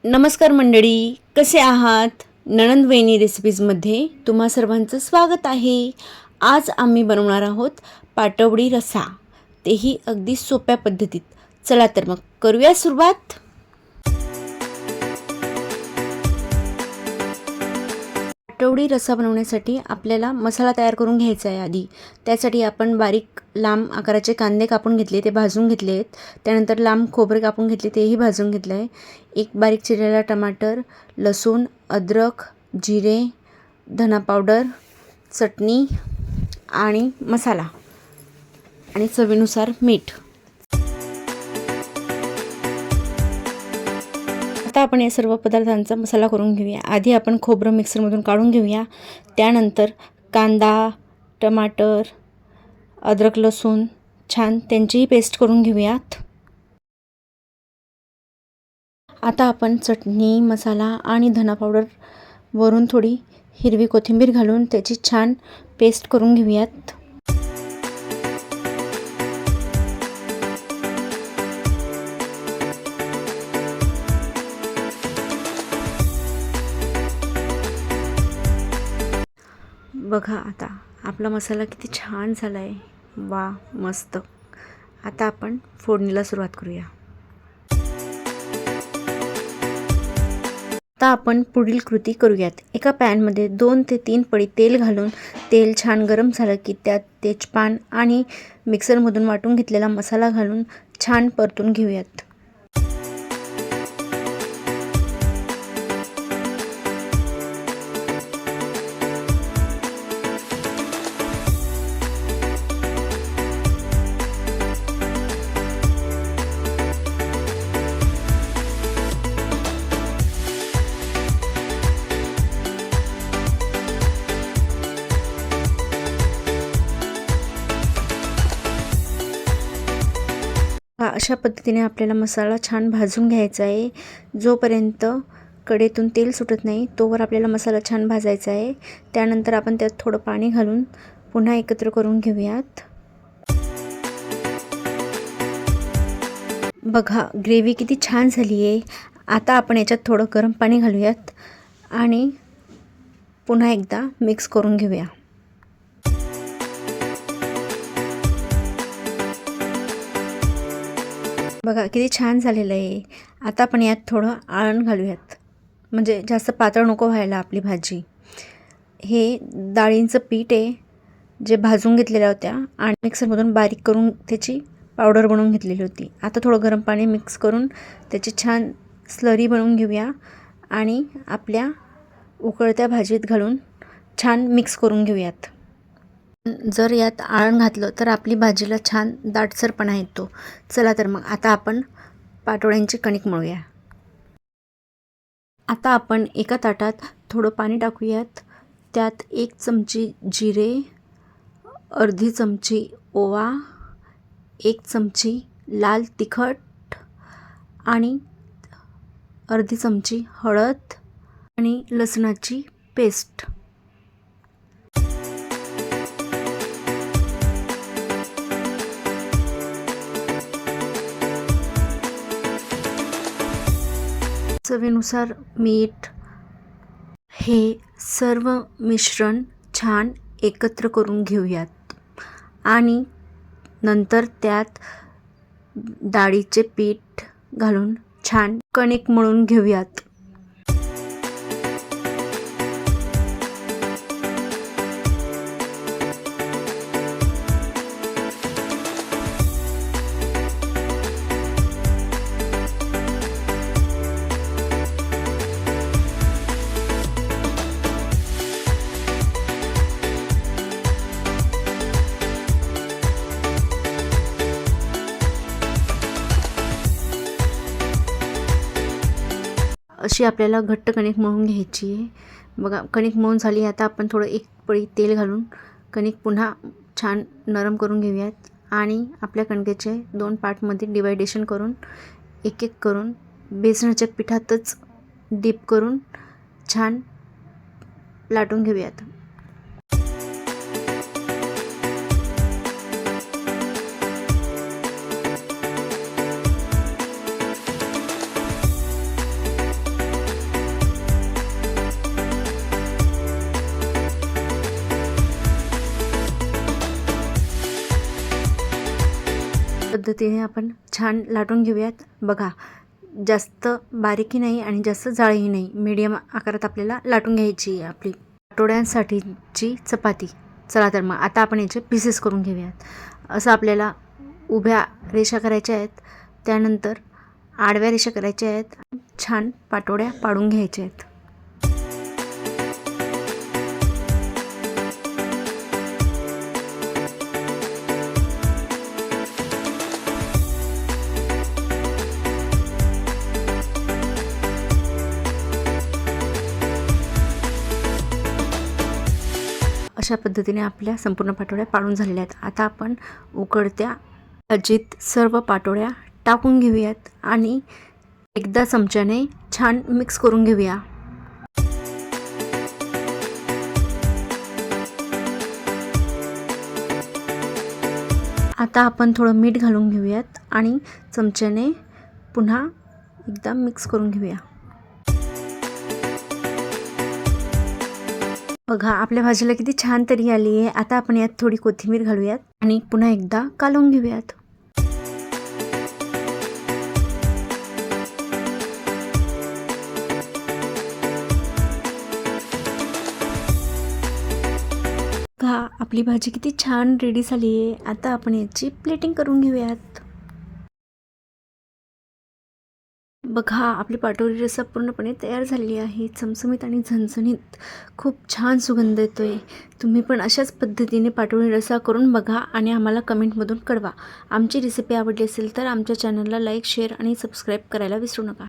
नमस्कार मंडळी, कसे आहात? नणंद वहिनी रेसिपीजमध्ये तुम्हा सर्वांचं स्वागत आहे. आज आम्ही बनवणार आहोत पाटवडी रस्सा, तेही अगदी सोप्या पद्धतीत. चला तर मग करूया सुरुवात. पाटवडी रस्सा बनवण्यासाठी आपल्याला मसाला तयार करून घ्यायचा आहे. आधी त्यासाठी आपण बारीक लांब आकाराचे कांदे कापून घेतले, ते भाजून घेतले आहेत. त्यानंतर लांब खोबरे कापून घेतले, तेही भाजून घेतलं आहे. एक बारीक चिरलेला टमाटर, लसूण, अद्रक, जिरे, धना पावडर, चटणी आणि मसाला आणि चवीनुसार मीठ. आता आपण या सर्व पदार्थांचा मसाला करून घेऊया. आधी आपण खोबरं मिक्सरमधून काढून घेऊया. त्यानंतर कांदा, टमाटर, अद्रक, लसूण छान त्यांचीही पेस्ट करून घेऊयात. आता आपण चटणी, मसाला आणि धना पावडर वरून थोडी हिरवी कोथिंबीर घालून त्याची छान पेस्ट करून घेऊयात. बघा आता आपला मसाला किती छान झाला आहे. वा, मस्त. आता आपण फोडणीला सुरुवात करूया. आता आपण पुढील कृती करूयात. एका पॅनमध्ये 2 ते 3 पळी तेल घालून तेल छान गरम झालं की त्यात तेजपान आणि मिक्सरमधून वाटून घेतलेला मसाला घालून छान परतून घेऊयात. अशा पद्धतीने आपल्याला मसाला छान भाजून घ्यायचा आहे. जोपर्यंत कढईतून तेल सुटत नाही तोवर आपल्याला मसाला छान भाजायचा आहे. त्यानंतर आपण त्यात थोडं पाणी घालून पुन्हा एकत्र करून घेऊयात. बघा ग्रेव्ही किती छान झाली आहे. आता आपण याच्यात थोडं गरम पाणी घालूयात आणि पुन्हा एकदा मिक्स करून घेऊया. बघा किती छान झालेलं आहे. आता आपण यात थोडं आळण घालूयात, म्हणजे जास्त पातळ नको व्हायला आपली भाजी. हे डाळींचं पीठ आहे जे भाजून घेतलेल्या होत्या आणि मिक्सरमधून बारीक करून त्याची पावडर बनवून घेतलेली होती. आता थोडं गरम पाणी मिक्स करून त्याची छान स्लरी बनवून घेऊया आणि आपल्या उकळत्या भाजीत घालून छान मिक्स करून घेऊयात. जर यात आळण घातलं तर आपली भाजीला छान दाटसरपणा येतो. चला तर मग आता आपण पाटोळ्यांची कणिक मळूया. आता आपण एका ताटात थोडं पाणी टाकूयात. त्यात 1 चमची जिरे, अर्धी चमची ओवा, 1 चमची लाल तिखट आणि अर्धी चमची हळद आणि लसणाची पेस्ट. चवीनुसार मीठ. हे सर्व मिश्रण छान एकत्र करून घेऊयात आणि नंतर त्यात डाळीचे पीठ घालून छान कणिक मळून घेऊयात. अशी आपल्याला घट्ट कणिक मळून घ्यायची आहे. बघा कणिक मळून झाली. आता आपण थोडं 1 पळी तेल घालून कणिक पुन्हा छान नरम करून घेऊयात आणि आपल्या कणकेचे 2 पार्टमध्ये डिवायडेशन करून एक करून बेसनाच्या पिठातच डीप करून छान लाटून घेऊयात. पद्धतीने आपण छान लाटून घेऊयात. बघा, जास्त बारीकही नाही आणि जास्त जाडही नाही, मीडियम आकारात आपल्याला लाटून घ्यायची आपली पाटोड्यांसाठीची चपाती. चला तर मग आता आपण याचे पीसेस करून घेऊयात. असं आपल्याला उभ्या रेषा करायच्या आहेत, त्यानंतर आडव्या रेषा करायच्या आहेत, छान पाटोड्या पाडून घ्यायच्या आहेत. अशा पद्धतीने आपल्या संपूर्ण पाटोळ्या पाडून झालेल्या आहेत. आता आपण उकडत्या भाजीत सर्व पाटोळ्या टाकून घेऊयात आणि एकदा चमच्याने छान मिक्स करून घेऊया. आता आपण थोडं मीठ घालून घेऊयात आणि चमच्याने पुन्हा एकदा मिक्स करून घेऊया. बघा, आपल्या भाजीला किती छान तरी आली आहे. आता आपण यात थोडी कोथिंबीर घालूयात आणि पुन्हा एकदा कालवून घेऊयात. बघा, आपली भाजी किती छान रेडी झाली आहे. आता आपण याची प्लेटिंग करून घेऊयात. बघा, आपली पाटोळी रस्सा पूर्णपणे तयार झालेली आहे. चमचमीत आणि झणझणीत खूप छान सुगंध येतोय. तुम्ही पण अशाच पद्धतीने पाटोळी रस्सा करून बघा आणि आम्हाला कमेंटमधून कळवा. आमची रेसिपी आवडली असेल तर आमच्या चॅनलला लाईक, शेअर आणि सबस्क्राईब करायला विसरू नका.